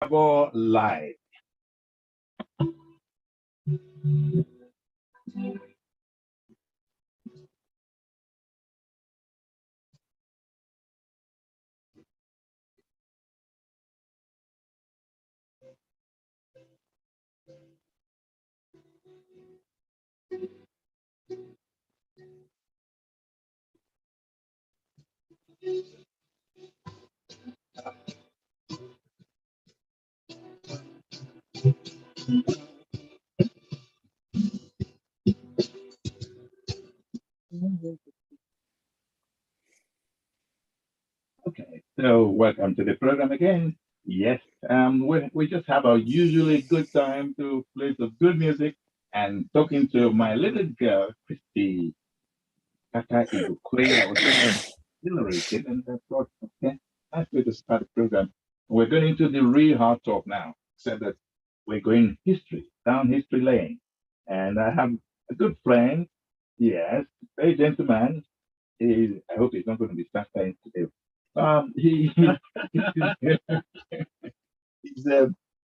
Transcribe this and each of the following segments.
IRABOR Live. Okay, so welcome to the program again. Yes, we just have our usually good time to play some good music and talking to my little girl, Christy Kaka Ibukwe. I was exhilarated and I thought, okay, that's way to start the program. We're going into the real hard talk now, except that we're going history, down history lane. And I have a good friend, yes, very gentleman. I hope he's not going to be suffering today. He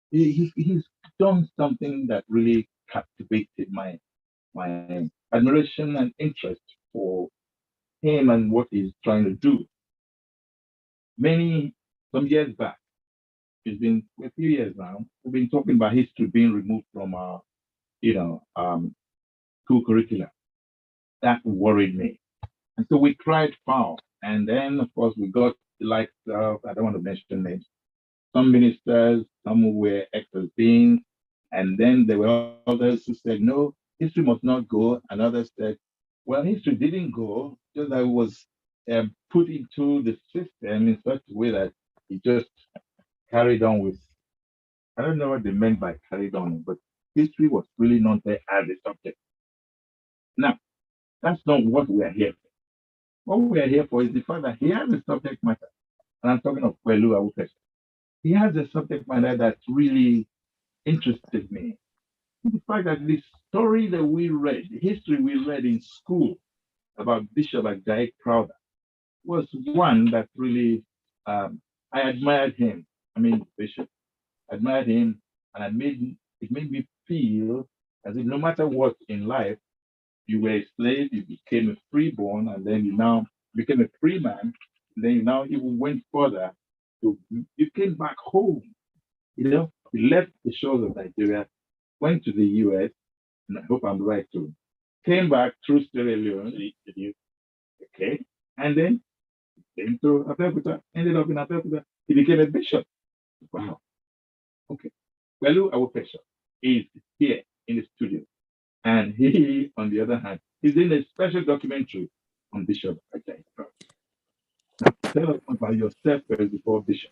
he's, he's done something that really captivated my admiration and interest for him and what he's trying to do. Some years back, it's been a few years now. We've been talking about history being removed from our, school curricula. That worried me, and so we cried foul. And then, of course, we got the likes of, I don't want to mention names, some ministers, some who were ex-beings, and then there were others who said, no, history must not go, and others said, well, history didn't go, just that it was put into the system in such a way that it just carried on with, I don't know what they meant by carried on, but history was really not there as a subject. Now, that's not what we are here for. What we are here for is the fact that he has a subject matter, and I'm talking of PELU AWOFESO. He has a subject matter that really interested me. The fact that the story that we read, the history we read in school about Bishop Ajayi Crowther was one that really, I admired him. I mean, Bishop, admired him, and it made me feel as if no matter what in life, you were a slave, you became a freeborn, and then you now became a free man, and then you now even went further. So you came back home, you left the shores of Nigeria, went to the US, and I hope I'm right too. Came back through Sierra Leone, okay, and then came to Abeokuta, ended up in Abeokuta. He became a bishop. Wow. Okay. PELU AWOFESO is here in the studio. And he, on the other hand, is in a special documentary on Bishop Ajayi Crowther. Now, tell us about yourself first before Bishop.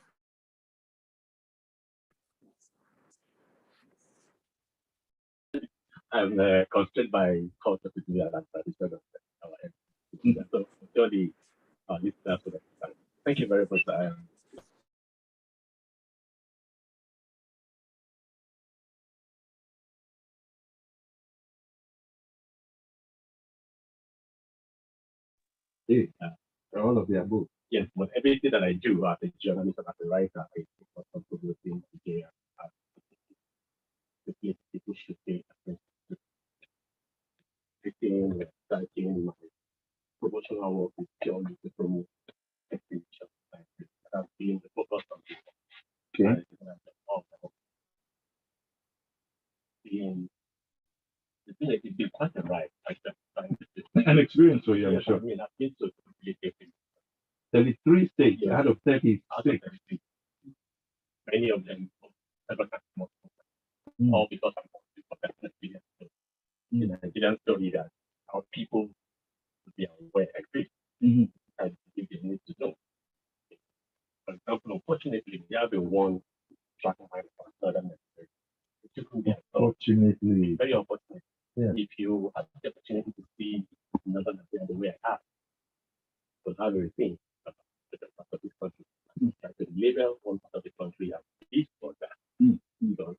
I'm constrained by culture to do that tradition of our end. So, surely, listeners will understand. Thank you very much. Yeah, all of the above. Yes, but everything that I do as a journalist and as a writer, I think for contributing to the place people should pay attention to. Everything, websiting, my promotional work is purely to promote exhibition. That's being the focus on people. Okay. It's been quite a ride. An experience for you, I'm sure. I mean, I've been to 33 states out of 36. Many of them never had more. All because I'm personal experience. So, Nigerian story that our people would be aware exist and if they need to know. For example, unfortunately, we have a one track mind for southern Nigeria. Unfortunately. Very unfortunate. Yeah. If you have the opportunity to see northern Nigeria the way I have, because I will think about the part of this country. Like the label one part of the country as this or that. Because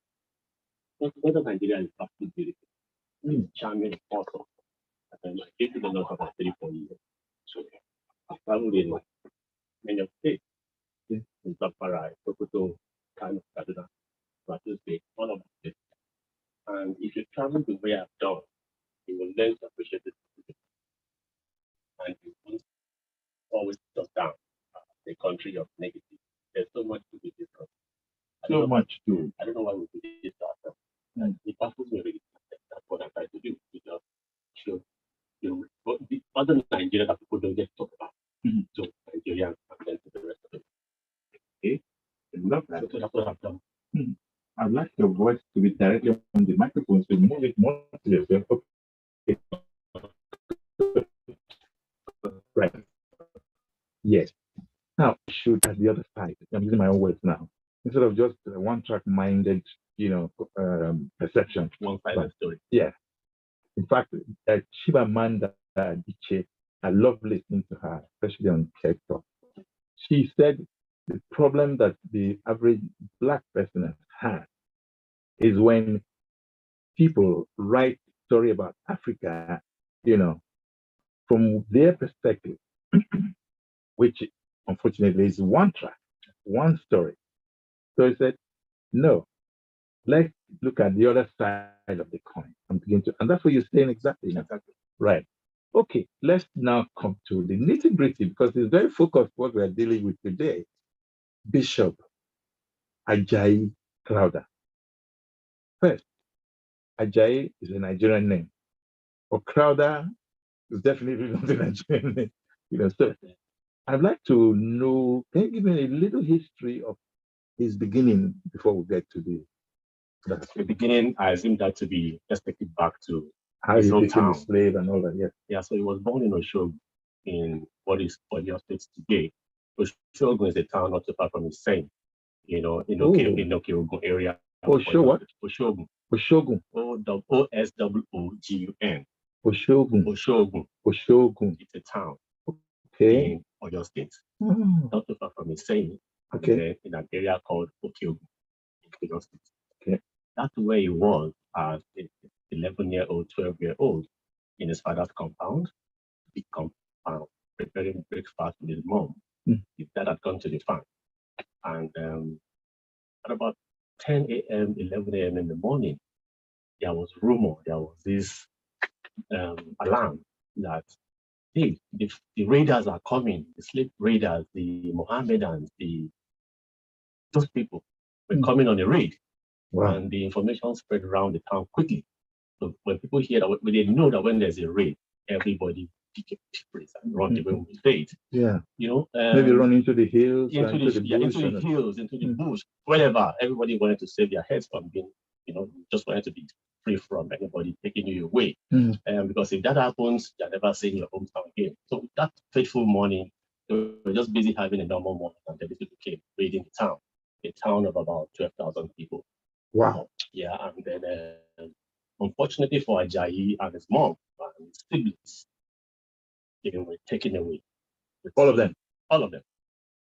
northern Nigeria is absolutely beautiful. It's charming, awesome. And I came to the north about 3-4 years. So I traveled in many of the states. In Zamfara, Sokoto, kind of Kaduna, Plateau State, all of this. And if you travel the way I've done, you will learn to appreciate it. And you won't always shut down the country of negative. There's so much to be discussed. So much too. I don't know why we do this to ourselves. And it baffles me really. That's what I try to do. To just show what the other Nigeria that people don't get talk about. So Nigerians and then to the rest of it. Okay. I love that. So that's what I've done. I'd like your voice to be directly on the microphone, so move it more to yourself. Okay. Right. Yes. Now, shoot at the other side. I'm using my own words now. Instead of just one-track minded, perception. One-sided story. Yeah. In fact, Chibamanda Adichie, I love listening to her, especially on TED Talk. She said the problem that the average Black person has is when people write story about Africa, from their perspective, which unfortunately is one track, one story. So he said, no, let's look at the other side of the coin and that's what you're saying exactly. Right. Okay, let's now come to the nitty-gritty because it's very focused what we are dealing with today. Bishop Ajayi Crowther. First, Ajayi is a Nigerian name, but Crowther is definitely not a Nigerian name. So I'd like to know, can you give me a little history of his beginning before we get to the beginning? I assume that to be, let's take it back to how he became a slave and all that. Yes. Yeah, so he was born in Oshogun, in what is Oyo State today. Oshogun is a town not too far from Iseyin, in Okeogun area. What? Oshogun. Oshogun. Oswogun. Oshogun. It's a town. Okay. In Oyo State. Not too far from Iseyin. Okay. In an area called Okeogun, in Oyo State. Okay. That's where he was as an 11-year-old, 12-year-old in his father's compound, big compound, preparing breakfast with his mom. His dad had gone to the farm. And at about 10 a.m., 11 a.m. in the morning, there was this alarm that, hey, the raiders are coming, the slave raiders, the Mohammedans, those people were coming on a raid. Wow. And the information spread around the town quickly. So when people hear that, when they know that when there's a raid, everybody pick a place and run away with faith. Yeah. Maybe run into the hills, into the bush, wherever. Everybody wanted to save their heads from being, just wanted to be free from anybody taking you away. Because if that happens, you're never seeing your hometown again. So that fateful morning, they were just busy having a normal morning, and then people came raiding the town. A town of about 12,000 people. Wow. Yeah, and then unfortunately for Ajayi and his mom and his siblings, they were taken away. All of them? All of them.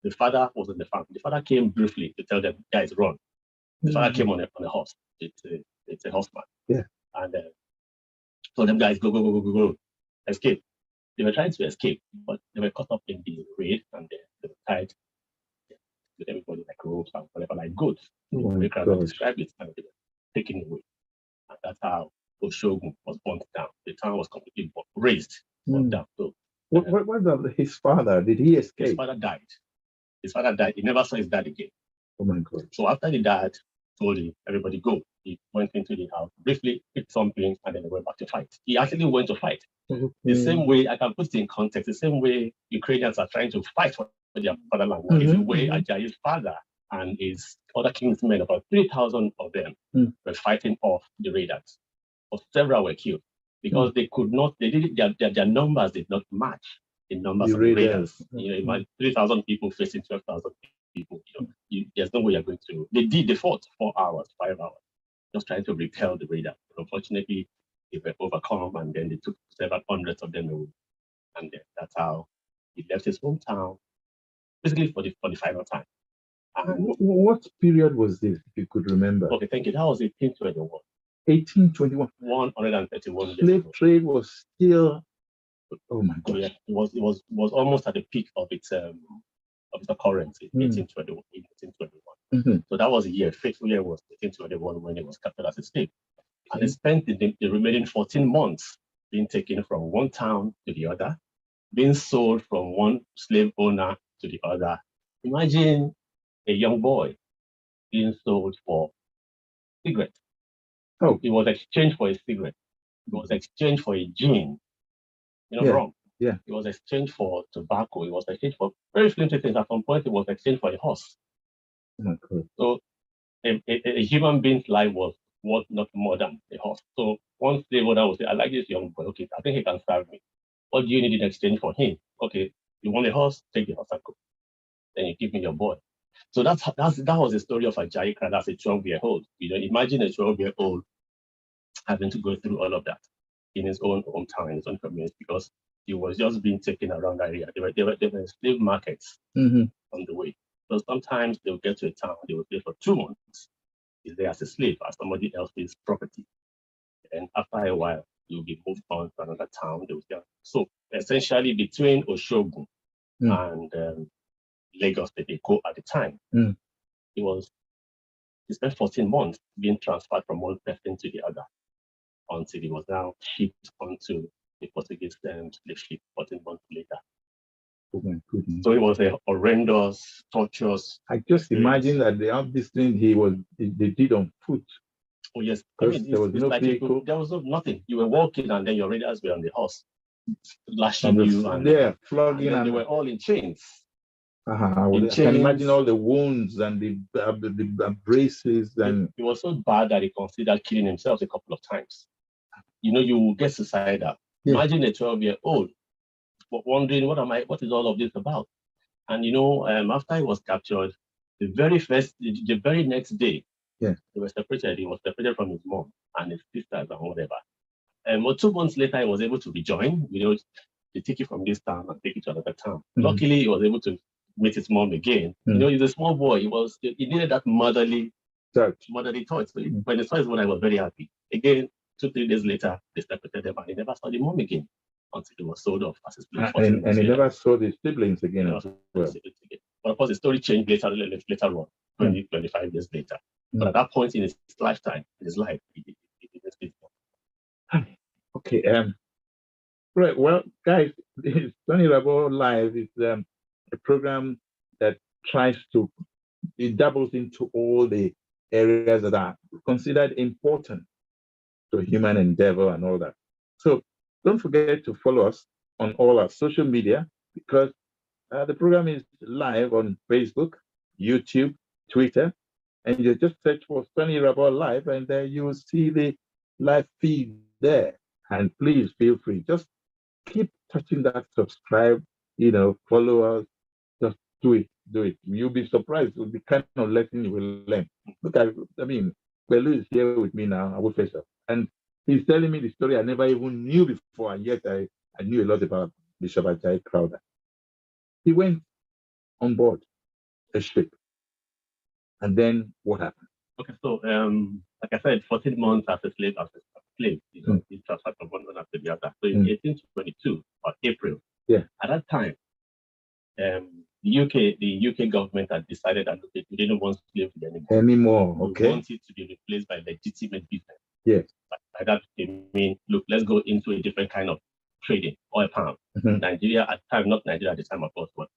The father was in the farm. The father came briefly to tell them, guys, run. The father came on a horse. It's a horseman. Yeah. And told them, guys, go, escape. They were trying to escape, but they were caught up in the raid, and they were tied with everybody like ropes and whatever, like goods. They described it, and they were taken away. And that's how Oshogun was burnt down. The town was completely razed, burnt down. So, what about his father? Did he escape? His father died. He never saw his dad again. Oh my God. So after the dad told him, everybody go, he went into the house, briefly picked something, and then they went back to fight. He actually went to fight. The same way, I can put it in context, the same way Ukrainians are trying to fight for their fatherland is the way Ajayi's father and his other kinsmen, about 3,000 of them, were fighting off the raiders. But several were killed because they could not, their numbers did not match the numbers of the raiders. 3,000 people facing 12,000 people. There's no way you're going to. They fought 4 hours, 5 hours, just trying to repel the raiders. But unfortunately, they were overcome, and then they took several hundreds of them away. And then that's how he left his hometown, basically for the final time. And what period was this, if you could remember? Okay, thank you. That was 1821. 1821. 131 slave trade was still. Oh my God! Yeah, it was almost at the peak of its occurrence in 1821. So that was a year. Faithful year was 1821 when he was captured as a slave. And he spent the remaining 14 months being taken from one town to the other, being sold from one slave owner to the other. Imagine a young boy being sold for cigarette. Oh, it was exchanged for a cigarette. It was exchanged for a gin. Wrong. Yeah. It was exchanged for tobacco. It was exchanged for very flimsy things. At some point, it was exchanged for a horse. Okay. So a human being's life was worth not more than a horse. So one slave owner would say, I like this young boy. Okay, I think he can serve me. What do you need in exchange for him? Okay, you want a horse? Take the horse and go. Then you give me your boy. So that was the story of Ajayi Crowther as a 12-year-old. Imagine a 12-year-old having to go through all of that in his own hometown, in his own community, because he was just being taken around that area. There were slave markets on the way. So sometimes they'll get to a town, they will stay for 2 months. He's there as a slave, as somebody else's property. And after a while, you'll be moved on to another town. So essentially between Oshogun and Lagos, the Eko at the time, he spent 14 months being transferred from one person to the other until he was now shipped onto the Portuguese slave ship 14 months later. Oh my goodness. So it was a horrendous, torturous. I just imagine that this thing they did on foot. Oh yes, there was no vehicle. There was nothing. You were walking, and then your raiders were on the horse, lashing you, and flogging, and they were all in chains. I can imagine all the wounds and the braces, and it was so bad that he considered killing himself a couple of times. You will get suicidal. Yeah. Imagine a 12-year-old wondering, what is all of this about? And after he was captured, the very next day, they were separated. He was separated from his mom and his sisters and whatever. And 2 months later, he was able to rejoin. They take it from this town and take it to another town. Luckily, he was able to meet his mom again. He's a small boy. He needed that motherly touch. So when he saw his mother, he was very happy. Again, 2-3 days later, they separated them, and he never saw the mom again until he was sold off as his slave. And he never saw the siblings again. But of course, the story changed later on, 25 years later. But at that point in his lifetime, in his life, he didn't speak. Okay. Right. Well, guys, SONI IRABOR Live is a program that it dabbles into all the areas that are considered important to human endeavor and all that. So don't forget to follow us on all our social media, because the program is live on Facebook, YouTube, Twitter, and you just search for SONI IRABOR Live, and there you will see the live feed there. And please feel free, just keep touching that subscribe, follow us, just do it. You'll be surprised. It'll be kind of lesson you will learn. Look, PELU is here with me now, AWOFESO, and he's telling me the story I never even knew before, and yet I knew a lot about Bishop Ajayi Crowther. He went on board a ship, and then what happened? Okay, so like I said, 14 months as a slave, he transferred from one after the other. So in 1822, or April, at that time, the UK government had decided that they didn't want slaves anymore. Okay. They wanted to be replaced by legitimate business. Yes. By that they mean, look, let's go into a different kind of trading, oil palm. Nigeria at the time, not Nigeria at the time, of course, but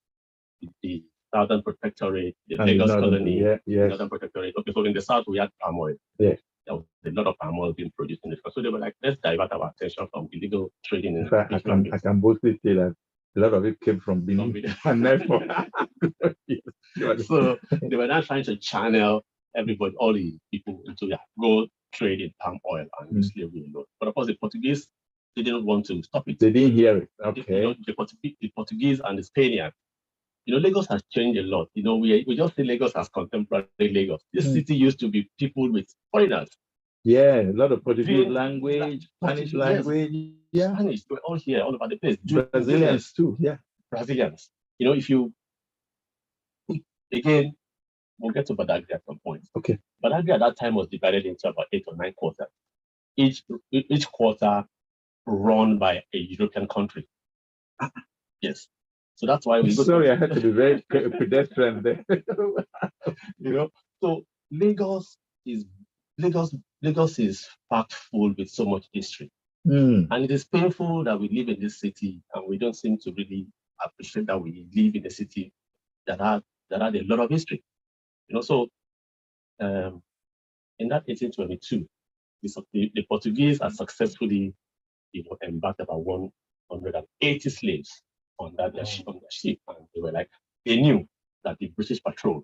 the Southern Protectorate, the Lagos colony, the Northern Protectorate. Okay, so in the South we had palm oil. Yes. There was a lot of palm oil being produced in the country. So they were like, let's divert our attention from illegal trading. In fact, I can boldly say that a lot of it came from Benin. So they were now trying to channel everybody, all the people, into go trade in palm oil and slavery alone. But of course, the Portuguese didn't want to stop it. They didn't hear it. Okay. The Portuguese and the Spaniards. Lagos has changed a lot. We just see Lagos as contemporary Lagos. This city used to be peopled with foreigners. Yeah, a lot of Portuguese language, Spanish language. Yeah, Spanish. We're all here, all over the place. Brazilians too. Yeah, Brazilians. If you again, we'll get to Badagry at some point. Okay. Badagry at that time was divided into about 8 or 9 quarters. Each quarter run by a European country. Yes. So that's why I had to be very pedestrian there. So Lagos is packed full with so much history. And it is painful that we live in this city and we don't seem to really appreciate that we live in a city that had a lot of history. So in that 1822, the Portuguese had successfully, embarked about 180 slaves on their ship, and they knew that the British patrol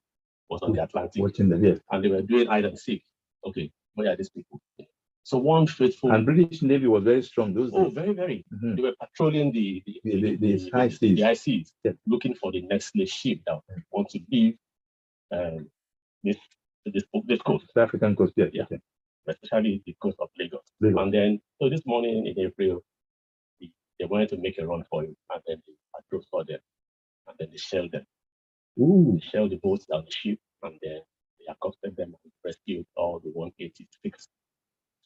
was on the Atlantic, and they were doing hide and seek. Okay, where are these people? So one faithful, and British Navy was very strong those days. Oh, very, very. They were patrolling the high seas, looking for the next slave ship that want to leave this coast, the African coast, especially the coast of Lagos. And then, so this morning in April, they wanted to make a run for it, and then the patrol saw them, and then they shelled them. They shelled the boats down the ship, and then they accosted them and rescued all the 186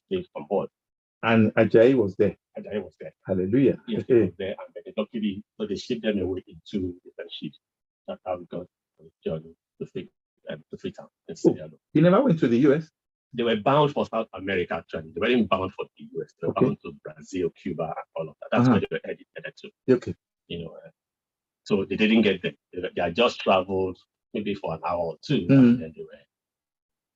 slaves on board. And Ajayi was there. Ajayi was there. Hallelujah. Yes, he was there, and then luckily, so they shipped them away in 2 different ships. That's how we got on the journey to Freetown. He never went to the US? They were bound for South America, actually. They weren't bound for the US. They were bound to Brazil, Cuba, and all of that. That's where they were headed to. Okay. So they didn't get there. They had just traveled maybe for an hour or two, and then they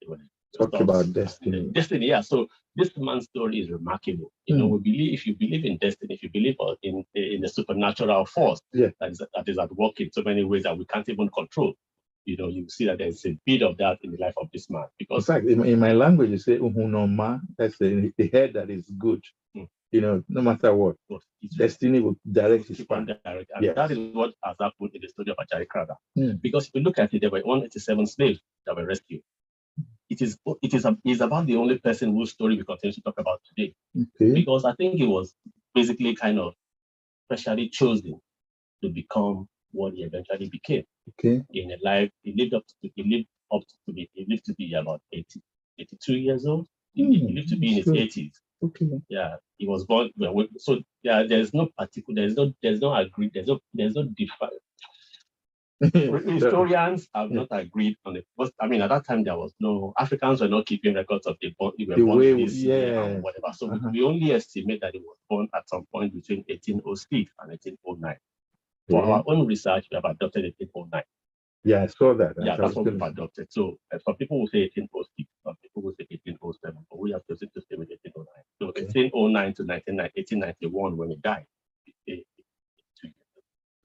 were talk about destiny. Destiny, yeah. So this man's story is remarkable. We believe, if you believe in destiny, if you believe in the supernatural force that is at work in so many ways that we can't even control, you see that there's a bit of that in the life of this man. Because in fact, in my language, you say "uhunoma." That's the head that is good. No matter what, destiny will direct his path. And that is what has happened in the story of Ajayi Crowther. Because if you look at it, there were 187 slaves that were rescued. It is about the only person whose story we continue to talk about today. Because I think he was basically kind of specially chosen to become what he eventually became. In a life, he lived to be about 82 years old. He lived to be in his 80s. Yeah, he was born. So yeah, there's no agreed. There's no defined. Historians have not agreed on it. Because, at that time there was no Africans were not keeping records of the born this year and whatever. So we only estimate that he was born at some point between 1806 and 1809. For our own research, we have adopted 1809. Yeah, I saw that. That's what we've adopted. So some people will say 1806, some people will say 1807, but we have chosen to stay with 1809. So 1809 to 1891 when he died.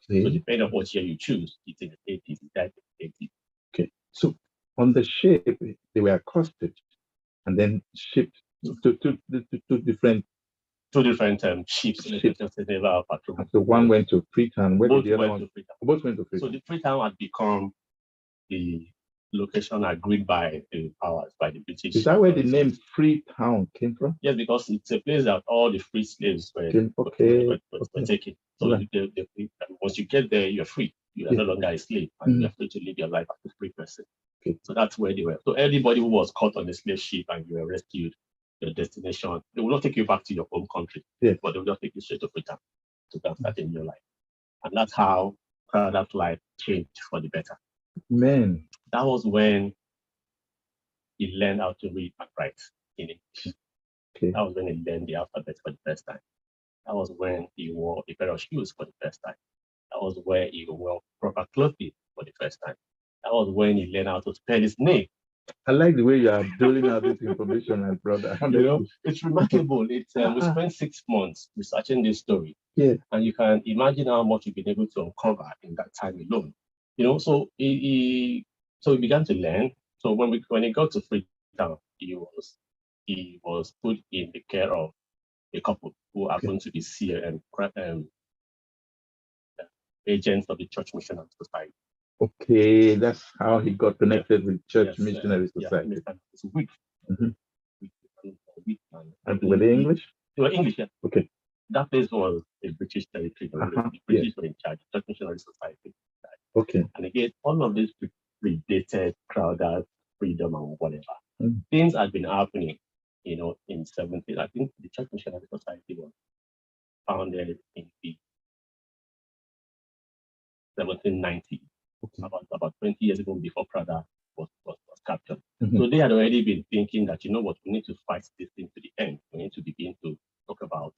So depending on what year you choose, it's in the 80s, it died in the 80s. Okay. So on the ship, they were accosted and then shipped to two different ships. So one went to Freetown. Where did the other one? Both went to Freetown. So the Freetown had become the location agreed by the powers, by the British. Is that where the name Freetown came from? Yes, because it's a place that all the free slaves were taken. So once you get there, you're free. You are no longer a slave, and you're free to live your life as a free person. So that's where they were. So anybody who was caught on a slave ship and you were rescued, your destination, they will not take you back to your home country, but they will just take you straight to Freetown to start a new life. And that's how Crowther's life changed for the better. Man. That was when he learned how to read and write in English. That was when he learned the alphabet for the first time. That was when he wore a pair of shoes for the first time. That was where he wore proper clothing for the first time. That was when he learned how to spell his name. I like the way you are doling out this information, my brother. It's remarkable. We spent 6 months researching this story. And you can imagine how much you've been able to uncover in that time alone. So he began to learn. So when he got to Freetown, he was put in the care of a couple who happened to be agents of the Church Missionary Society. Okay, that's how he got connected with Church Missionary Society. It's a week. And were they English? They were English, yeah. Okay. That place was a British territory. The British were in charge, Church Missionary Society. Okay. And again, all of this predated Crowther's freedom and whatever. Things had been happening, in 17. I think the Church Missionary Society was founded in the 1790, about 20 years ago before Crowther was captured. So they had already been thinking that, you know what, we need to fight this thing to the end. We need to begin to talk about.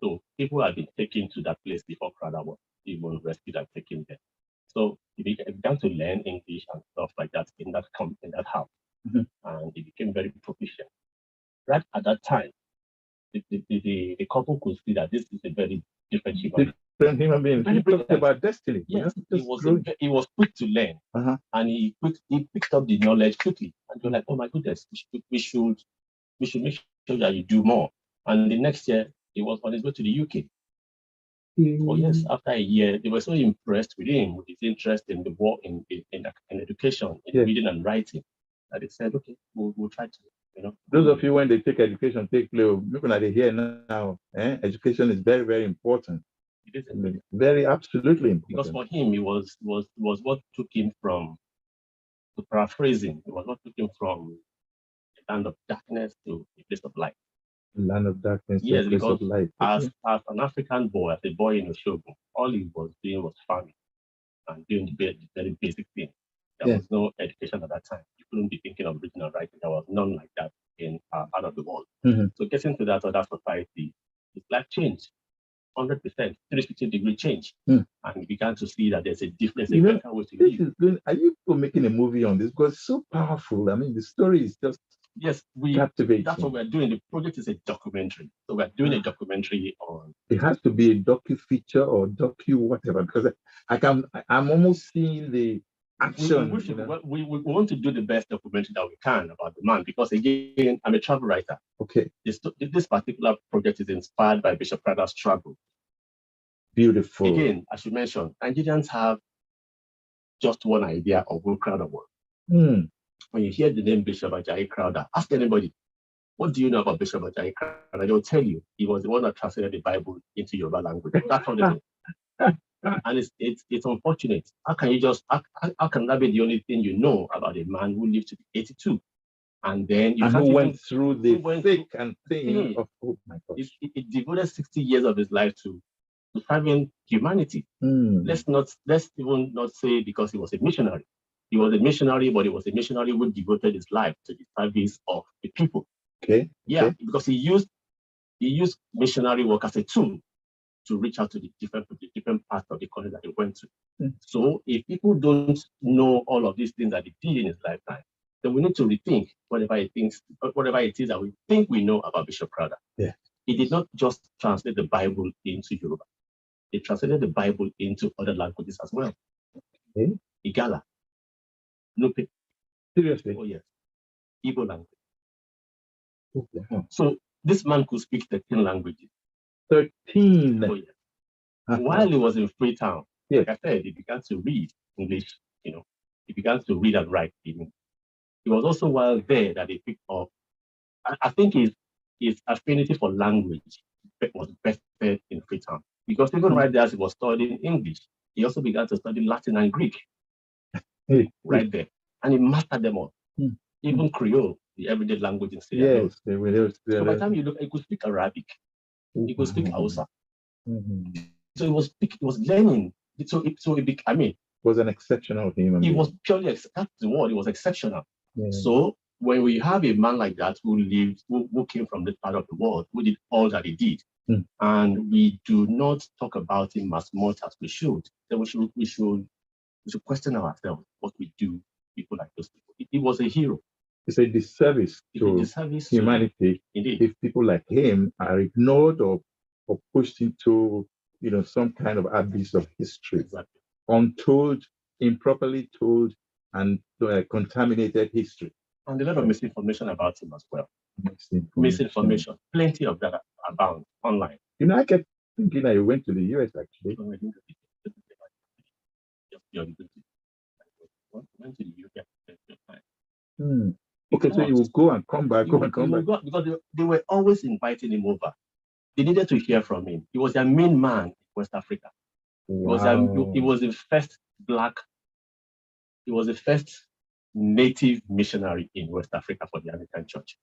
So people had been taken to that place before Crowther was even rescued and taken there. So he began to learn English and stuff like that in that house, and he became very proficient. Right at that time, the couple could see that this is a very different human being. He talked about destiny. Yes, he was quick to learn, and he picked up the knowledge quickly. And you're like, oh my goodness, we should make sure that you do more. And the next year, he was on his way to the UK. Oh yes, after a year, they were so impressed with him, with his interest in the work in education, in reading and writing, that they said, okay, we'll try to, you know. Those of you, when they take education, take PELU, people that are here now, education is very, very important. It is very absolutely important. Because for him, it was what took him from, to paraphrasing, it was what took him from a land of darkness to a place of light. Land of darkness, yes, place of light. As an African boy, as a boy in Oshogun, all he was doing was farming and doing the very basic thing. There was no education at that time. You couldn't be thinking of reading and writing. There was none like that in part of the world. So getting to that other society, his life changed 100%, 360-degree change, and he began to see that there's a difference. Are you making a movie on this? Because it's so powerful. I mean, the story is just captivating. That's what we're doing. The project is a documentary. So we're doing a documentary on. It has to be a docu-feature or docu-whatever, because I'm almost seeing the action. We want to do the best documentary that we can about the man, because again, I'm a travel writer. Okay. This particular project is inspired by Bishop Crowther's travel. Beautiful. Again, as you mentioned, Nigerians have just one idea of who Crowther was. When you hear the name Bishop Ajayi Crowther, ask anybody, what do you know about Bishop Ajayi Crowther? They'll tell you he was the one that translated the Bible into Yoruba language. That's what they know. And it's unfortunate. How can that be the only thing you know about a man who lived to be 82? And then you who went through the thick and thin of, oh my gosh. He devoted 60 years of his life to serving humanity. Let's even not say because he was a missionary. He was a missionary, but he was a missionary who devoted his life to the service of the people. Okay. Yeah, because he used missionary work as a tool to reach out to the different parts of the country that he went to. So if people don't know all of these things that he did in his lifetime, then we need to rethink whatever it is that we think we know about Bishop Crowther. Yeah. He did not just translate the Bible into Yoruba. He translated the Bible into other languages as well. Okay. Igala, Nupe. Seriously? Oh yes. Igbo language. Okay. So this man could speak 13 languages. 13. Oh, yes. While he was in Freetown, like I said, he began to read English. He began to read and write. It was also while there that he picked up. I think his affinity for language was vested in Freetown, because even right there as he was studying English, he also began to study Latin and Greek. Right there, and he mastered them all. Even Creole, the everyday language in Sierra Leone. So by the time you look, he could speak Arabic. He could speak Hausa. So he was learning. It was an exceptional human being. He was purely, that's the word, he was exceptional. So when we have a man like that who came from this part of the world, who did all that he did, and we do not talk about him as much as we should, then we should question ourselves what we do people like those people. He was a hero. It's a disservice to humanity if people like him are ignored or pushed into some kind of abyss of history, untold, improperly told, and contaminated history. And a lot of misinformation about him as well. Misinformation, plenty of that abound online. I kept thinking that you went to the US actually. Went to the UK. Okay, so you will go and come back, because they were always inviting him over. They needed to hear from him. He was their main man in West Africa. Wow. He was the first he was the first native missionary in West Africa for the Anglican Church.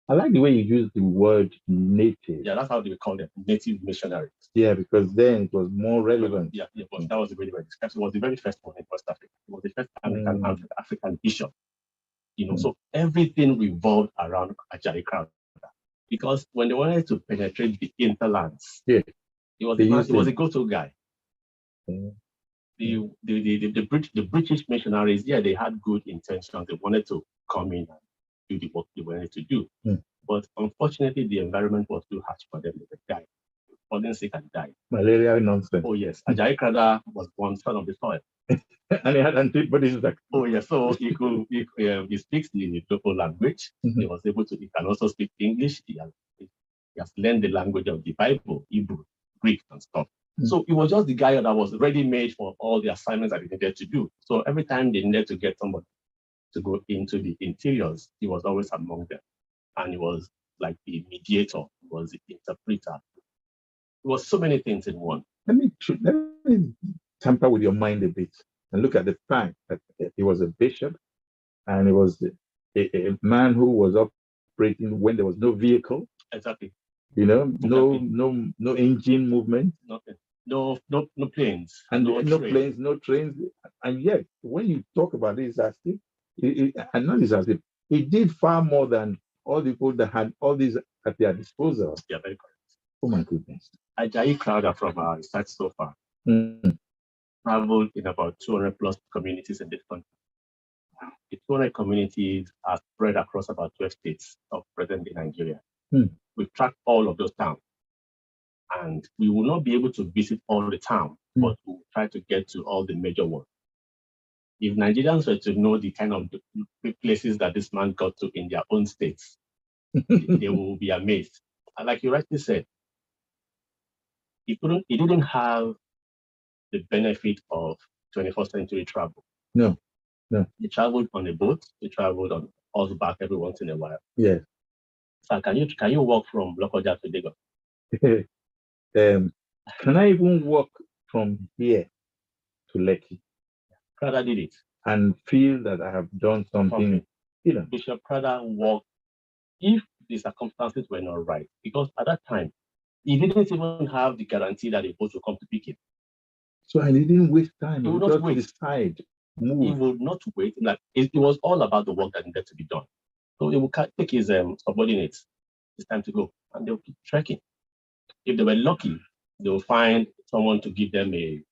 I like the way you use the word native. Yeah, that's how they call them, native missionaries. Yeah, because then it was more relevant. Yeah, but that was the way they were described. It was the very first one in West Africa. It was the first African bishop. So everything revolved around Ajayi Crowther. Because when they wanted to penetrate the hinterlands, he was a go-to guy. The British missionaries, they had good intentions. They wanted to come in and do the work they wanted to do. But unfortunately, the environment was too harsh for them. They died, fallen sick and died. Malaria nonsense. Oh yes, Ajayi Crowther was born son of the soil. And he had antibodies. Oh yes, so he speaks the local language. He was able to. He can also speak English. He has learned the language of the Bible, Hebrew, Greek, and stuff. So he was just the guy that was ready-made for all the assignments that he needed to do. So every time they needed to get somebody to go into the interiors, he was always among them. And he was like the mediator, he was the interpreter. It was so many things in one. Let me tamper with your mind a bit and look at the fact that he was a bishop and he was a man who was operating when there was no vehicle. Exactly. No engine movement. Nothing. No planes. And no planes, no trains. And yet, when you talk about it, it's as if he did far more than all the people that had all these at their disposal. Yeah, very correct. Oh my goodness. Ajayi Crowther, from our research so far, traveled in about 200 plus communities in this country. The 200 communities are spread across about 12 states of present-day Nigeria. We've tracked all of those towns. And we will not be able to visit all the towns, but we'll try to get to all the major ones. If Nigerians were to know the kind of places that this man got to in their own states, they will be amazed. And like you rightly said, he didn't have the benefit of 21st century travel. No. He traveled on a boat. He traveled on horseback every once in a while. Yes. So can you walk from Lokoja to Lagos? Can I even walk from here to Lekki? Crowther did it. And feel that I have done something. Bishop Crowther walked, if the circumstances were not right, because at that time, he didn't even have the guarantee that a boat would come to pick him. So I didn't waste time. He would not wait. Decide, move. He would not wait. Like it was all about the work that needed to be done. So he would take his subordinates. It's time to go, and they'll keep trekking. If they were lucky, they'll find someone to give them a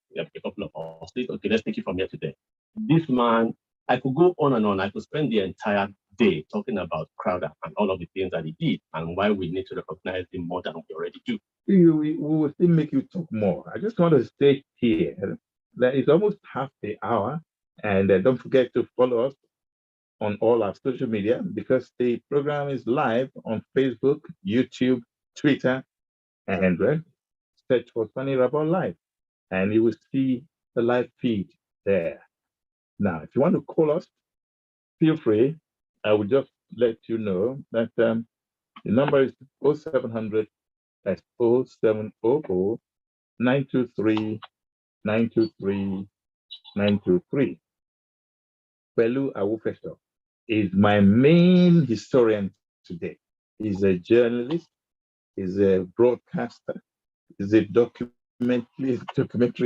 couple of horses. Okay, let's take it from here to there. This man, I could go on and on. I could spend the entire day talking about Crowther and all of the things that he did and why we need to recognize him more than we already do. We will still make you talk more. I just want to stay here. That it's almost half the hour. And don't forget to follow us on all our social media, because the program is live on Facebook, YouTube, Twitter, and search for SONI IRABOR Live, and you will see the live feed there. Now, if you want to call us, feel free. I will just let you know that the number is 0700, that's 0700 923 923 923. PELU AWOFESO is my main historian today. He's a journalist, he's a broadcaster, he's a documentary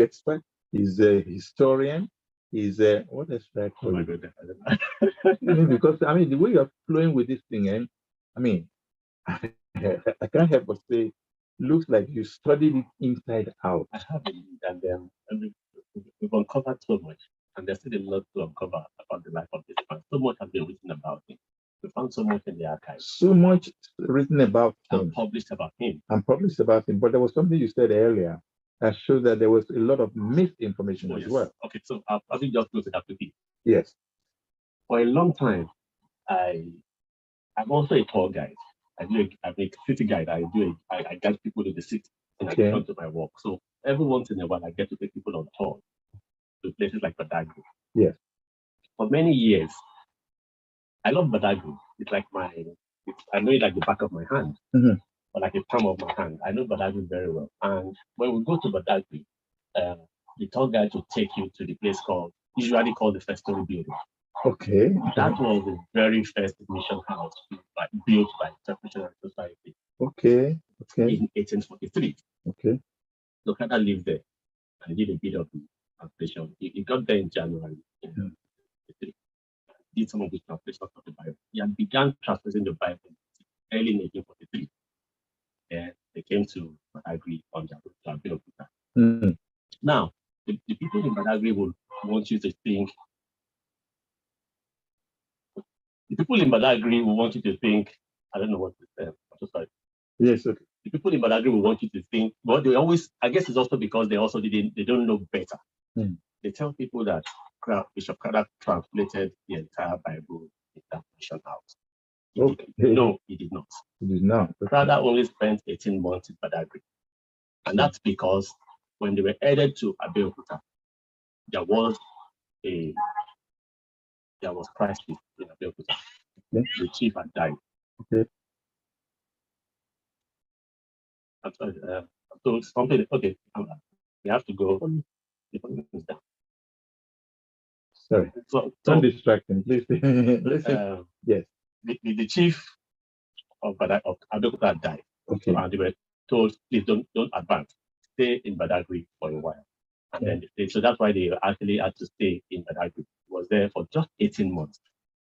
expert, he's a historian, he's a, what else should I call it? Because, the way you're flowing with this thing, I can't help but say, looks like you studied it inside out. I have, and we've uncovered so much. And there's still a lot to uncover about the life of this man. So much has been written about him. We found so much in the archives. So much written about him. And published about him. But there was something you said earlier that showed that there was a lot of misinformation as well. Okay, so I'll probably just close it up with you. Yes. For a long time, I'm also a tour guide. I'm a city guide. I guide people to the city in addition to my work. So every once in a while, I get to take people on tour to places like Badagry. Yes. For many years, I love Badagry. It's like I know it like the back of my hand, or like the palm of my hand. I know Badagry very well. And when we go to Badagry, the tour guide will take you to the place usually called the First Story Building. Okay. That was the very first mission house built by Interpretation Society. Okay. In 1843. Okay. So Crowther lived there and did a bit of the translation. He got there in January did some of the translations of the Bible. He had began translating the Bible early in 1843. And they came to Badagry on their Abeokuta. Mm. Now, the people in Badagry would want you to think. The people in Badagry will want you to think. I don't know what to say. I'm so sorry. Yes, okay. The people in Badagry will want you to think. But they always, I guess, it's also because they also they don't know better. Mm. They tell people that Bishop Crowther translated the entire Bible in that mission house. Okay. No, he did not. He did not. Crowther only spent 18 months in Badagry. And that's because when they were headed to Abeokuta, there was crisis in Abeokuta. Okay. The chief had died. Okay. So something, okay, we have to go. The phone is down. Sorry. So don't distract him, please. Listen. Yes. The chief of Abeokuta had died. Okay. And they were told, please don't advance. Stay in Badagry for a while. And then so that's why they actually had to stay in Badagry. He was there for just 18 months.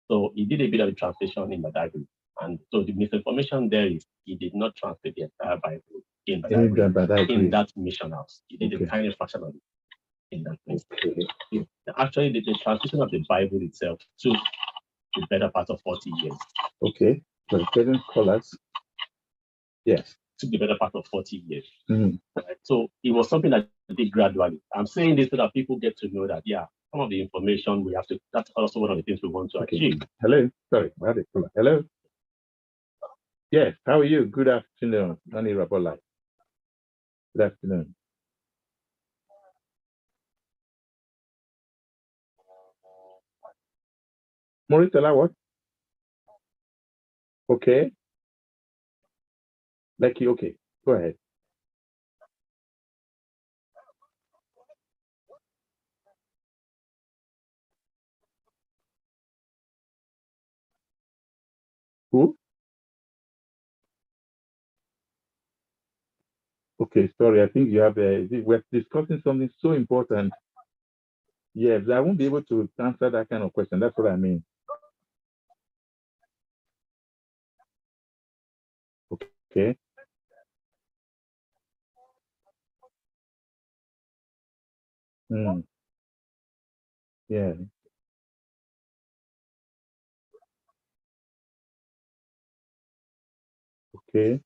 So he did a bit of a translation in Badagry. And so the misinformation there is he did not translate the entire Bible in Badagry, in that mission house. He did a tiny fraction of it in that place. Okay. Actually, the translation of the Bible itself took the better part of 40 years. Okay. So certain scholars. Yes. Took the better part of 40 years. Mm-hmm. Right? So it was something that I did gradually. I'm saying this so that people get to know that, yeah, some of the information we have to, that's also one of the things we want to achieve. Hello. Sorry. Hello. Yes. How are you? Good afternoon. SONI IRABOR Live. Good afternoon. Moritola, what? Okay. Lucky, okay. Go ahead. Who? Okay, sorry. I think you have we're discussing something so important. Yes, I won't be able to answer that kind of question. That's what I mean. Okay. Mm. Yeah. Okay.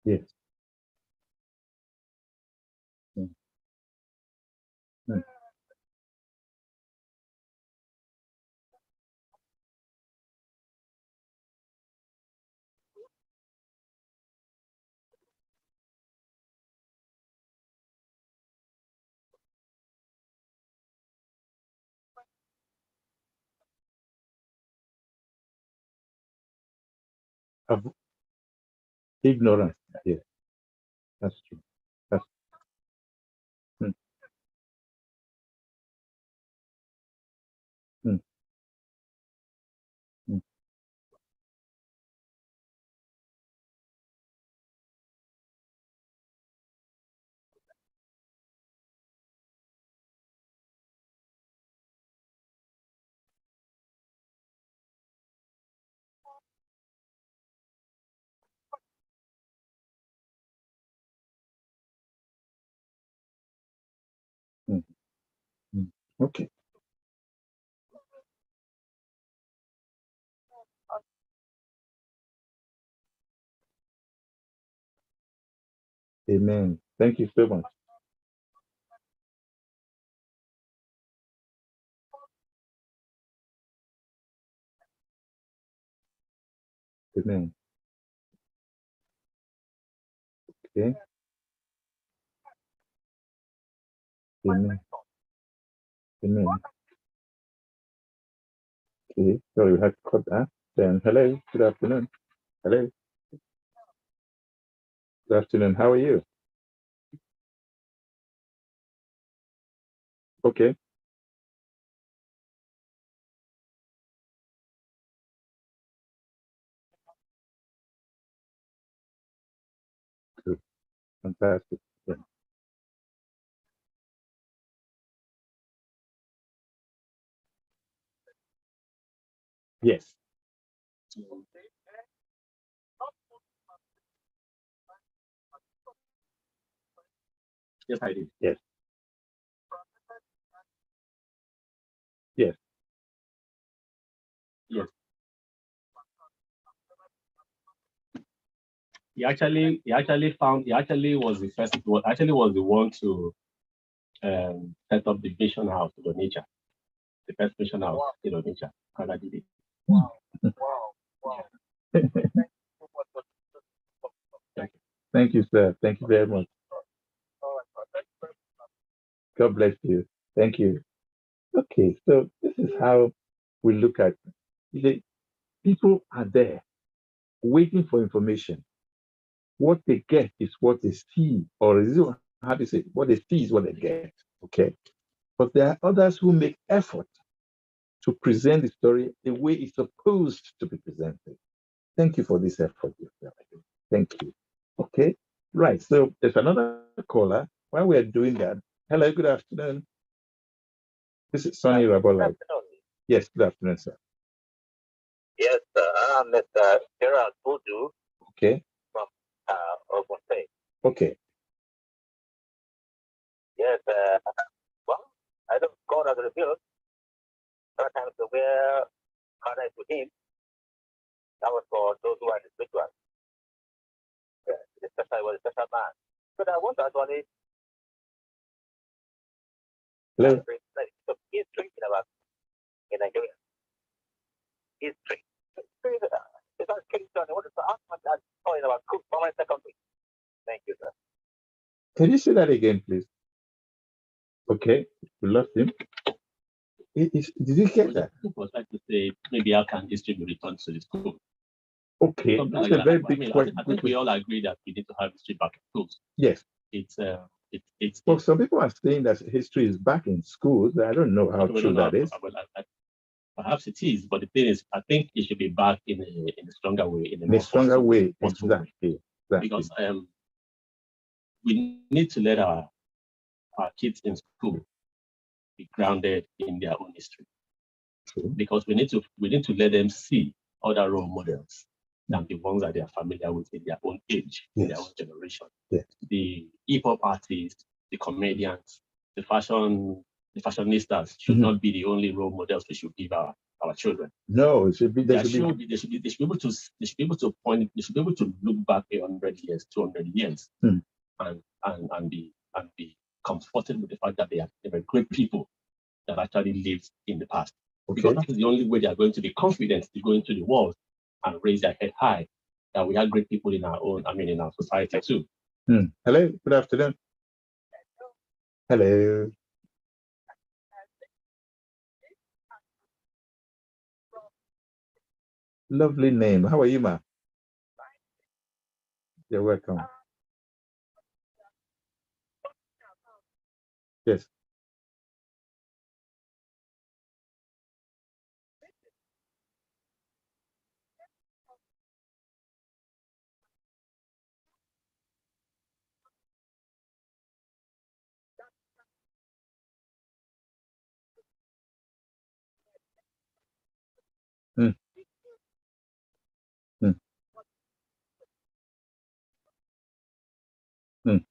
Yes. Mm. Mm. Ignorance. Yes, that's true. That's mm. Mm. Mm. Mm. Mm. Okay. Amen. Thank you so much. Amen. Okay. Amen. Amen. Okay. Sorry, we had to cut that. Then hello. Good afternoon. Hello. Good afternoon. How are you? Okay. Good. Fantastic. Yeah. Yes. Yes, I did. Yes. Yes. Yes. He actually was the first. Actually was the one to set up the mission house in Onitsha, the first mission house in Onitsha. Canada did it. Wow. Thank you. Thank you, sir. Thank you very much. God bless you. Thank you. Okay, so this is how we look at it. You see, people are there waiting for information. What they get is what they see, or is it how do you say what they see is what they get. Okay. But there are others who make effort to present the story the way it's supposed to be presented. Thank you for this effort. Thank you. Okay. Right. So there's another caller. While we're doing that, hello, good afternoon. This is SONI IRABOR. Yes, good afternoon, sir. Yes, I'm Mr. Gerald Bodu Okay. from Ogun State. Okay. Yes, well, I don't God has revealed sometimes to wear honor to him. That was for those who are spiritual. Yeah, especially was a special man. But I want to actually Hello. so history in Nigeria. History. It's not Kingston. I wanted to ask my dad talking about Cook for my secondary. Thank you, sir. Can you say that again, please? Okay. We lost him. Did you get that? I was like to say, maybe how can history be returned to the school? Okay. Something That's like a very that. big question. I think we all agree that we need to have history back in schools. Yes. Well, Some people are saying that history is back in schools. I don't know how true that is. Perhaps it is, but the thing is, I think it should be back in a stronger way, In a stronger way. Exactly. Because we need to let our kids in school be grounded in their own history. True. Because we need to let them see other role models than the ones that they are familiar with in their own age, in their own generation. Yes. The hip-hop artists, the comedians, the fashionistas should not be the only role models we should give our children. No, it should be. They should be able to point. They should be able to look back 100 years, 200 years, and be comforted with the fact that they were great people that actually lived in the past. Okay. Because that is the only way they are going to be confident to go into the world and raise their head high. That we have great people in our society too. Hello, good afternoon. Hello. Lovely name. How are you, ma? You're welcome. Yes. Mm. Mm. Mm.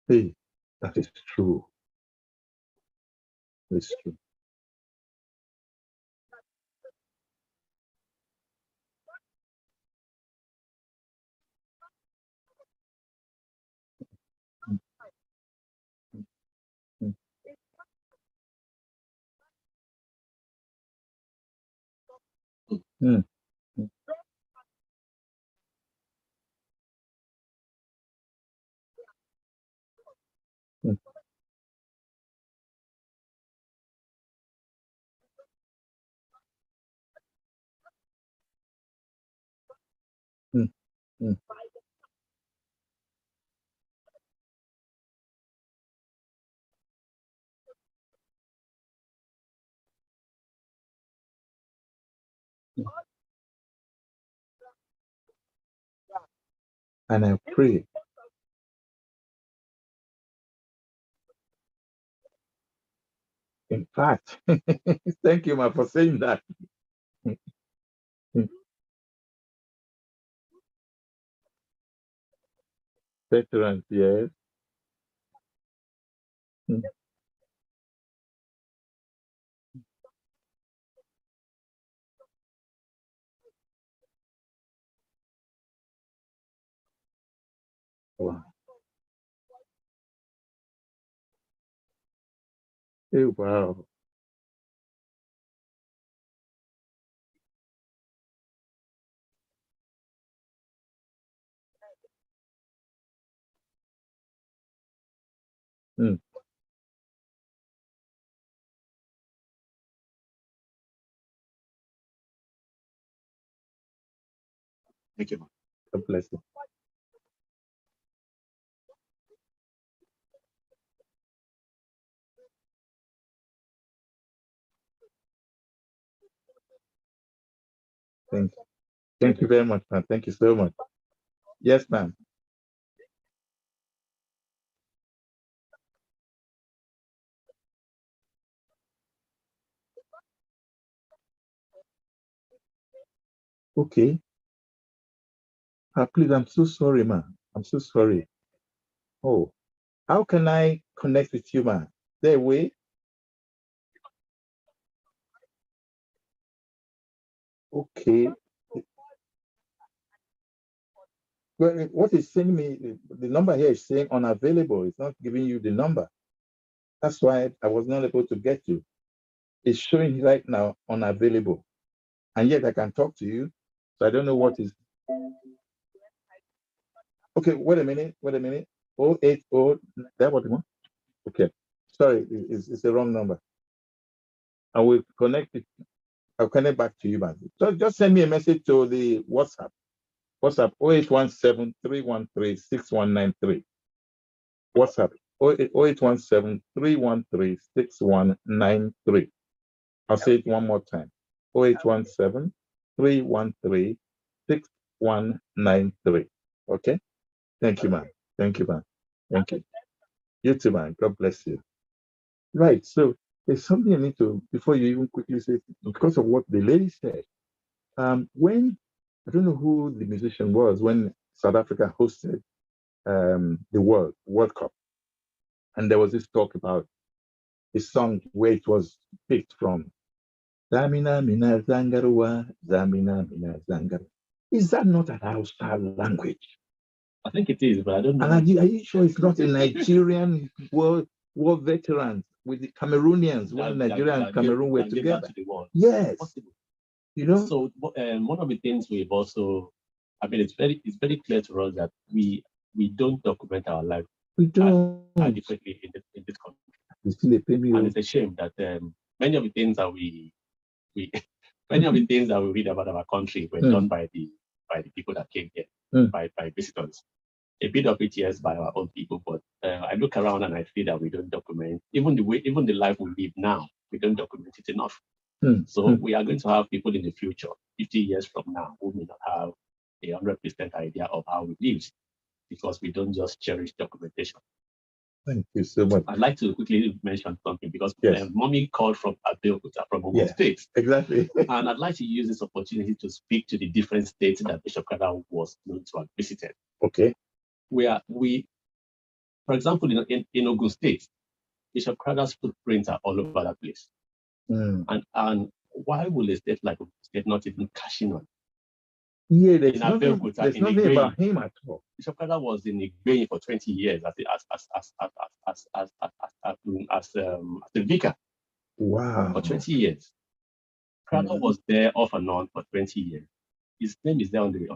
Hey, that is true. It's true. Mm. Mm. Mm. Mm. Mm. Mm. Mm. And I pray in fact, thank you, ma, for saying that. Veterans, yes. Wow. Hey, wow. Mm. Thank you. God bless you. Thank you. Thank you very much, man. Thank you so much. Yes, ma'am. Okay. Please, I'm so sorry, man. I'm so sorry. Oh, how can I connect with you, man? There a way? Okay. Well, what is saying me, the number here is saying unavailable. It's not giving you the number. That's why I was not able to get you. It's showing right now unavailable. And yet I can talk to you. So I don't know what is. Okay, wait a minute. Wait a minute. 080. That what you want? Okay. Sorry, it's the wrong number. I will connect it. I'll connect back to you, man. So just send me a message to the WhatsApp. WhatsApp 0817 313 6193. WhatsApp 0817 313 6193. I'll say it one more time. 0817 313 6193. Okay? Thank you, man. Thank you, man. Thank you. You too, man. God bless you. Right. So there's something I need to, before you even quickly say, because of what the lady said, when, I don't know who the musician was, when South Africa hosted the World Cup, and there was this talk about a song where it was picked from Zamina Mina Zangarua, Zamina Mina Zangaru. Is that not an Hausa language? I think it is, but I don't know. And are you sure it's not a Nigerian war veterans with the Cameroonians when Nigeria and Cameroon were together? Yes. Possible. You know? So one of the things we've also, I mean, it's very clear to us that we don't document our life. We don't. Adequately in this country. And it's a shame that many of the things that we many of the things that we read about our country were done by the people that came here, by visitors. A bit of it, yes, by our own people, but I look around and I feel that we don't document even the life we live now. We don't document it enough. So we are going to have people in the future, 50 years from now, who may not have 100% idea of how we live because we don't just cherish documentation. Thank you so much. I'd like to quickly mention something because Mommy called from Abeokuta, from Ogun State. Exactly. And I'd like to use this opportunity to speak to the different states that Bishop Crowther was known to have visited. Okay. For example, in Ogun State, Bishop Crowther's footprints are all over that place. And why will a state like Ogun State not even cash in on? Yeah, there's nothing about him at all. Bishop Crowther was in Igbenyi for 20 years as a vicar. Wow. For 20 years. Crowther was there off and on for 20 years. His name is there on the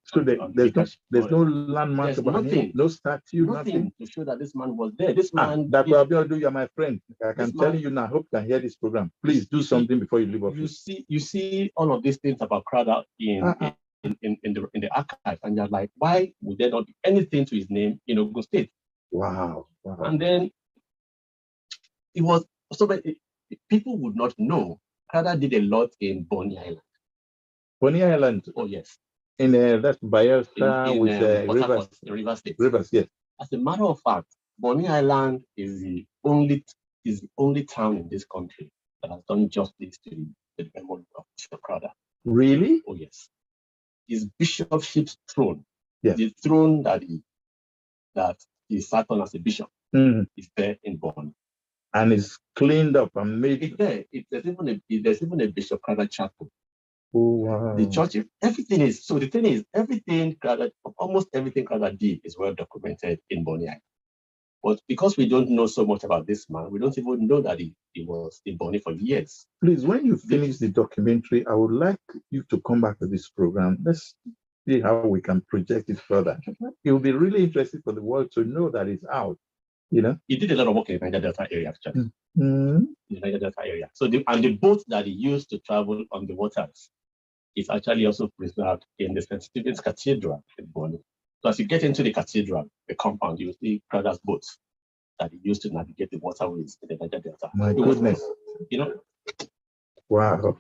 so there's no landmark about him, no statue, nothing to show that this man was there. This man that will do. You're my friend. I can tell you now. I hope you can hear this program. Please do something before you leave office. You see all of these things about Crowther in the archive, and you're like, why would there not be anything to his name in Ogun State? Wow. And then it was so people would not know. Crowther did a lot in Bonny Island. Bonny Island. Oh yes. In that's Bayelsa with Rivers. River State. Rivers, yes. As a matter of fact, Bonny Island is the only town in this country that has done justice to the memory of Bishop Crowther. Really? Oh yes. His bishopship's throne, yes. the throne that he sat on as a bishop, is there in Bonny. And it's cleaned up and made. It's there. There's even a Bishop Crowther chapel. Oh wow. The church, everything is, so the thing is, almost everything Crowther did is well documented in Bonny Island. But because we don't know so much about this man, we don't even know that he was in Bonny for years. Please, when you finish the documentary, I would like you to come back to this program. Let's see how we can project it further. It will be really interesting for the world to know that it's out. You know, he did a lot of work in the Niger Delta area, actually. In the Niger Delta area. So the boat that he used to travel on the waters is actually also preserved in the St. Stephen's Cathedral in Bonny. So as you get into the cathedral, the compound, you will see Crowther's boats that he used to navigate the waterways in the Niger Delta. My goodness. Wow.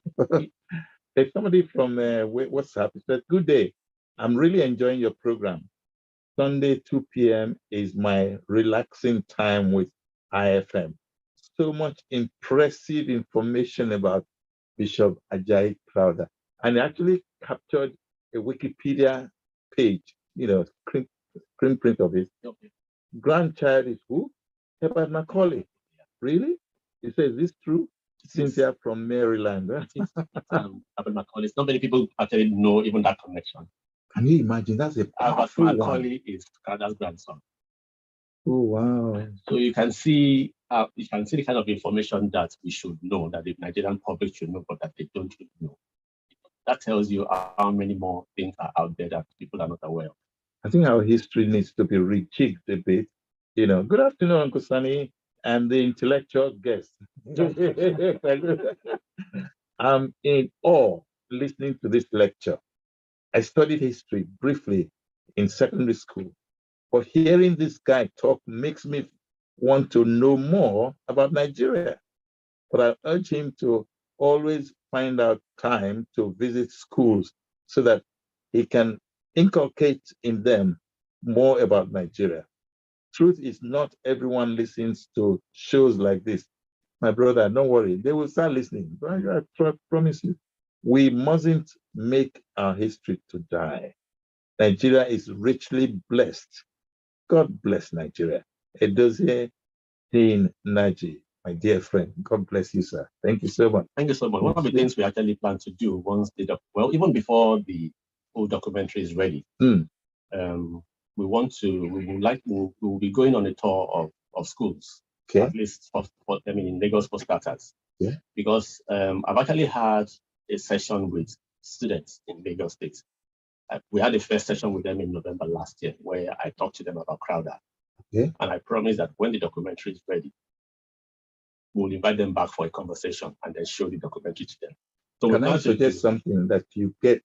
There's somebody from WhatsApp. It says, good day. I'm really enjoying your program. Sunday, 2 p.m. is my relaxing time with IFM. So much impressive information about Bishop Ajayi Crowther. And actually captured a Wikipedia page, screen print of it. Okay. Grandchild is who? Herbert Macaulay. Really? He says, is this true? Cynthia from Maryland. Herbert Macaulay. Not many people actually know even that connection. Can you imagine? That's a powerful one. Macaulay is Crowther's grandson. Oh wow! So you can see the kind of information that we should know, that the Nigerian public should know, but that they don't know. That tells you how many more things are out there that people are not aware of. I think our history needs to be rejigged a bit. Good afternoon, Uncle Sunny, and the intellectual guest. I'm in awe listening to this lecture. I studied history briefly in secondary school, but hearing this guy talk makes me want to know more about Nigeria. But I urge him to always find out time to visit schools so that he can inculcate in them more about Nigeria. Truth is, not everyone listens to shows like this. My brother, don't worry, they will start listening. I promise you. We mustn't make our history to die. Nigeria is richly blessed. God bless Nigeria. Edozie Dean Naji, my dear friend. God bless you, sir. Thank you so much. Thank you so much. One of the things we actually plan to do once even before the full documentary is ready, we will be going on a tour of schools. Okay. At least in Lagos for starters. Yeah. Because I've actually had a session with students in Lagos State. We had a first session with them in November last year where I talked to them about Crowther. Okay. And I promise that when the documentary is ready, we'll invite them back for a conversation and then show the documentary to them. So can I suggest something that you get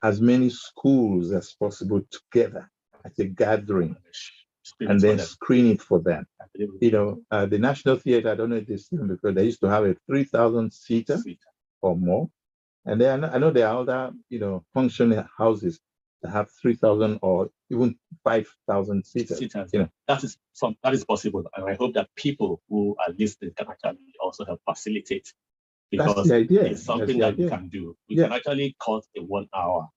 as many schools as possible together at a gathering and then screen it for them. The National Theatre, I don't know if this because they used to have a 3,000 seater or more. And then I know there are other, functioning houses that have 3,000 or even 5,000 seaters. That is possible. And I hope that people who are listening can actually also help facilitate. Because that's the idea. It's something that we can do. We can actually cut a 1 hour.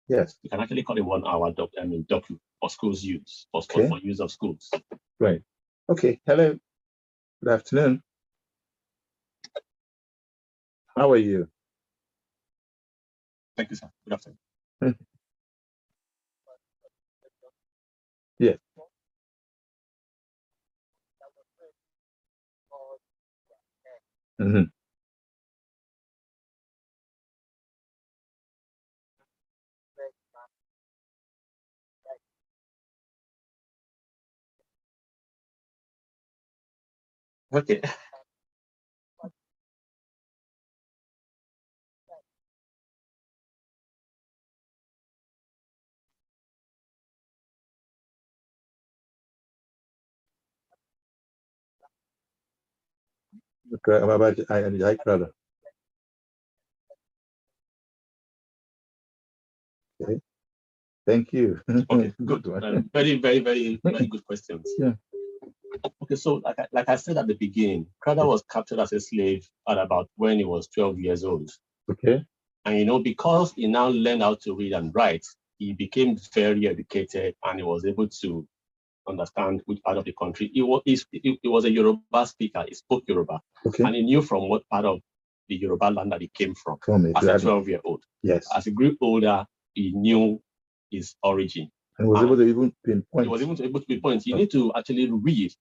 Yes. We can actually cut a 1 hour docu for schools use, for use of schools. Right. Okay. Hello. Good afternoon. How are you? Thank you, sir. Good afternoon. Yes. Mm-hmm. Okay. Okay, about Ajayi Crowther. Okay. Thank you. Okay, Good good. one. Very, very, very, very good questions. Yeah. Okay, so like I said at the beginning, Crowther was captured as a slave at about when he was 12 years old. Okay. And because he now learned how to read and write, he became very educated and he was able to understand which part of the country. He was a Yoruba speaker. He spoke Yoruba. Okay. And he knew from what part of the Yoruba land that he came from as a 12-year-old. Yes. As he grew older, he knew his origin. And was able to even pinpoint. He was able to pinpoint. You need to actually read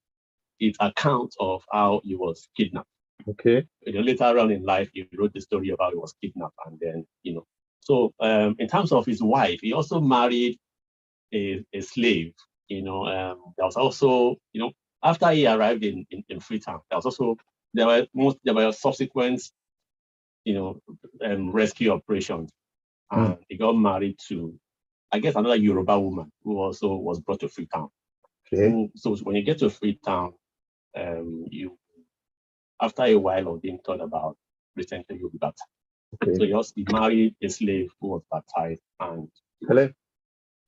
his account of how he was kidnapped. Okay. Later on in life, he wrote the story about how he was kidnapped, and then So in terms of his wife, he also married a slave. There was also after he arrived in Freetown, there were subsequent rescue operations, and he got married to, I guess, another Yoruba woman who also was brought to Freetown. Okay. So when you get to Freetown, you after a while of being taught about recently you'll be baptized. Okay. So he married a slave who was baptized. And hello,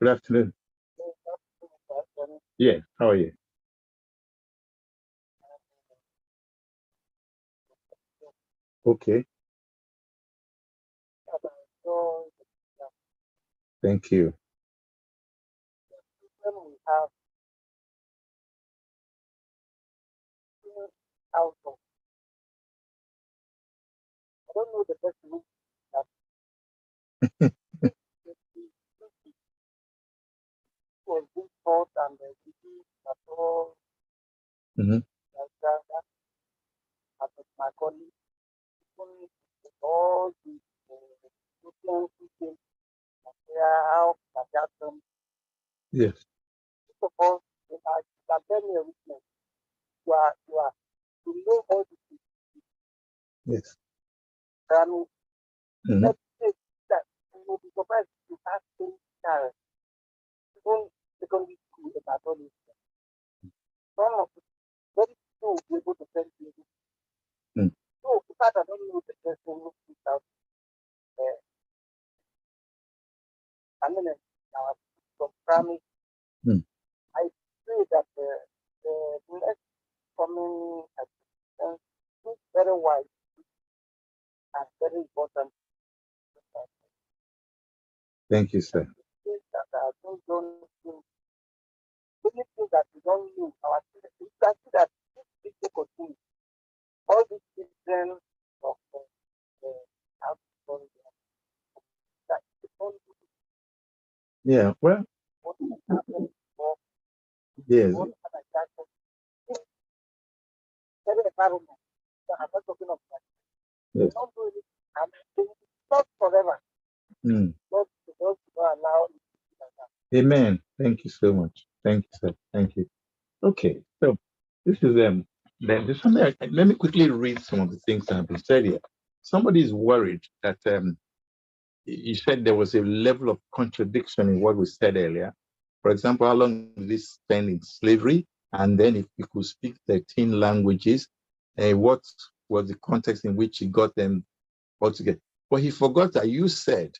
good afternoon. Yeah, how are you? Okay. Thank you. I don't know the best route that was being taught and the disease at all. That my colleague, all the students who came how that them. Yes. First of all, if I can tell me a weakness, you know all the things. Yes. Let's say that you will be surprised to ask any child, even secondary school, about all this. Some of the very few will be able to tell you. So, in fact, I don't know the person who put out there. I mean, from primary, I say that the next coming assistance is very wide and very important. Thank you, sir. Anything that we don't know, our children, you can see that this people continue. All these children of yeah, well, yes. Environment. I'm not talking of that. Yes. Don't do it. It's not forever. Don't allow it. Amen. Thank you so much. Thank you, sir. Thank you. Okay, so this is there's something. Let me quickly read some of the things that have been said here. Somebody is worried that you said there was a level of contradiction in what we said earlier. For example, how long did he spend in slavery? And then if he could speak 13 languages, what was the context in which he got them all together? But he forgot that you said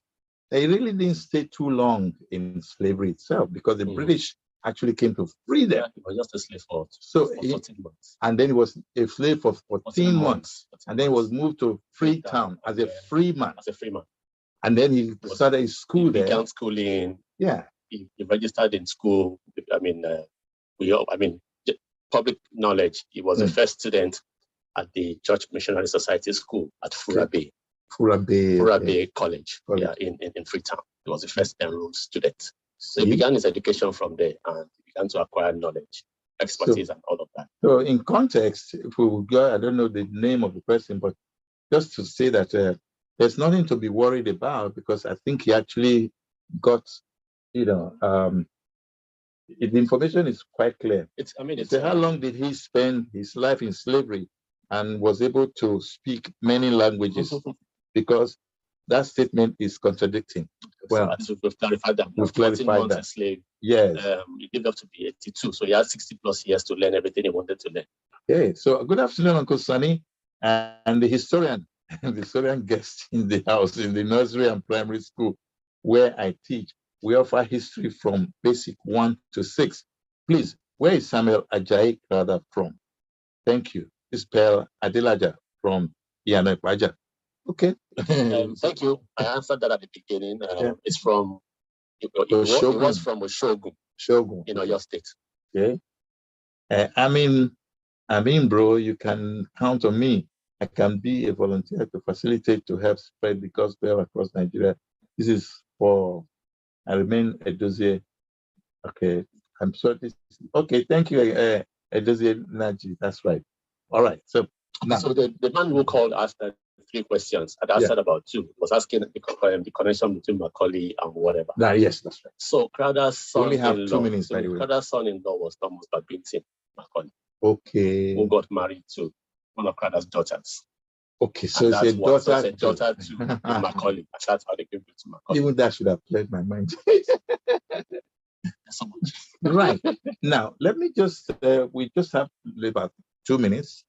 they really didn't stay too long in slavery itself, because the British actually came to free them. He was just a slave for 14 months. And then he was a slave for 14 months. And then he was moved to Freetown as a free man. And then he started his school there. He began schooling. Yeah. He registered in school. Public knowledge. He was the first student at the Church Missionary Society School at Fura Bay. Fura Bay College. Yeah, in Freetown. He was the first enrolled student. So he began his education from there and he began to acquire knowledge, expertise, and all of that. So in context, if we would go, I don't know the name of the person, but just to say that there's nothing to be worried about, because I think he actually got, the information is quite clear. How long did he spend his life in slavery and was able to speak many languages? Because that statement is contradicting. Well, we've clarified that. We've clarified that. A slave. Yes. He lived up to be 82, so he had 60 plus years to learn everything he wanted to learn. Okay, so good afternoon, Uncle Sonny, and the historian guest in the house, in the nursery and primary school where I teach. we offer history from basic 1 to 6. Please, where is Samuel Ajayi Crowther from? Thank you. This Pearl Adelaja from Iyanekwaja. Okay. Thank you. I answered that at the beginning. It's from, it was from Oshogun, in Oyo State. Okay. I mean, bro, you can count on me. I can be a volunteer to facilitate, to help spread the gospel across Nigeria. This is for, I remain Edozie. Okay. I'm sorry. Okay. Thank you, Edozie Naji. That's right. All right. So now, so the man who called asked 3 questions. I answered about 2. He was asking the connection between Macaulay and whatever. Yes, that's right. So Crowther's son only have 2 minutes, by the way. Crowther's son-in-law was Thomas Babington Macaulay. Okay. Who got married to one of Crowther's daughters. Okay, so it's a daughter to Macaulay. That's how they gave it to Macaulay. Even that should have played my mind. So much. Right. Now, let me just, we just have about 2 minutes.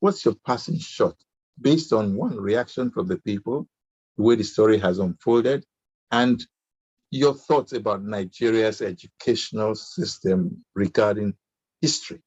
What's your passing shot based on one reaction from the people, the way the story has unfolded, and your thoughts about Nigeria's educational system regarding history?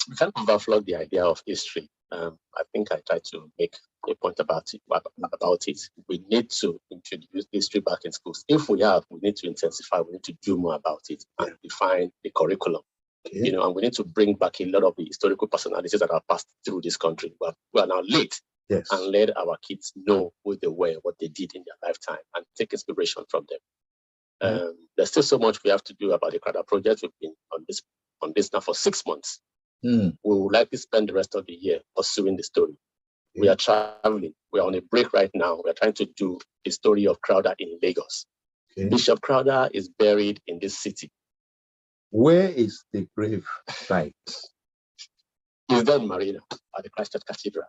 We can't overflow the idea of history. I think I tried to make a point about it. We need to introduce history back in schools. If we have, we need to intensify. We need to do more about it and define the curriculum. Okay. And we need to bring back a lot of the historical personalities that have passed through this country. We are now late, and let our kids know who they were, what they did in their lifetime, and take inspiration from them. There's still so much we have to do about the Crowther project. We've been on this now for 6 months. We will likely spend the rest of the year pursuing the story. We are traveling. We are on a break right now. We are trying to do the story of Crowther in Lagos. Bishop Crowther is buried in this city. Where is the grave site? He's there in Marina at the Christ Church Cathedral.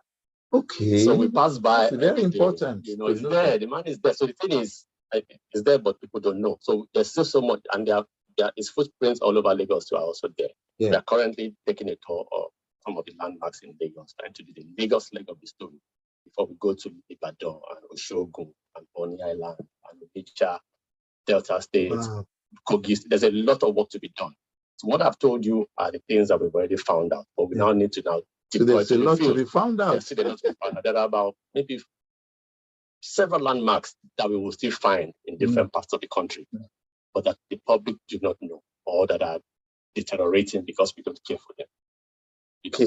Okay. So we pass by. It's very important. It's there. The man is there. So the thing is, it's there, but people don't know. So there's still so much, and there is footprints all over Lagos too are also there. We are currently taking a tour of some of the landmarks in Lagos, trying to do the Lagos leg of the story before we go to Ibadan and Oshogun and Oni Island and Onitsha, Delta State, Kogi. There's a lot of work to be done. So what I've told you are the things that we've already found out, but we now need to so there's a lot to be found out. There's a lot to be found out. There are about maybe several landmarks that we will still find in different parts of the country, but that the public do not know or that are deteriorating because we don't care for them.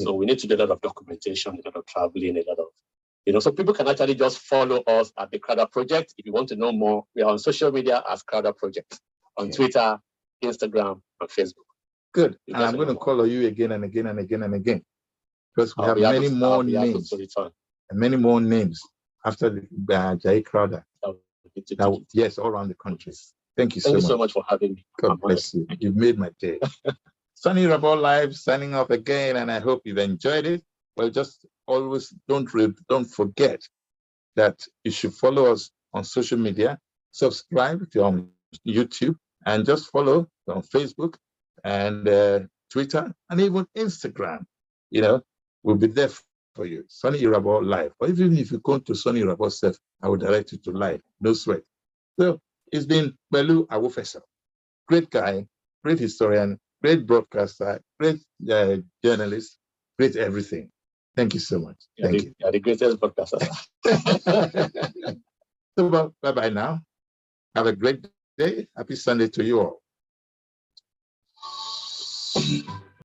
So we need to do a lot of documentation, a lot of traveling, a lot of, so people can actually just follow us at the Crowther Project. If you want to know more, we are on social media as Crowther Project, on Twitter, Instagram, and Facebook. Good. And I'm going to call you again and again and again and again, because we have many more names and many more names after the Ajayi Crowther. Yes, all around the country. Thank you so much for having me. God bless you. You've made my day. SONI IRABOR Live signing off again, and I hope you've enjoyed it. Well, just always don't forget that you should follow us on social media. Subscribe if you're on YouTube, and just follow on Facebook and Twitter and even Instagram. We'll be there for you. SONI IRABOR Live. Or even if you go to SONI IRABOR self, I will direct you to live. No sweat. So it's been PELU AWOFESO. Great guy, great historian, great broadcaster, great journalist, great everything. Thank you so much. Thank you. You're the greatest broadcaster. So bye-bye now. Have a great day. Happy Sunday to you all.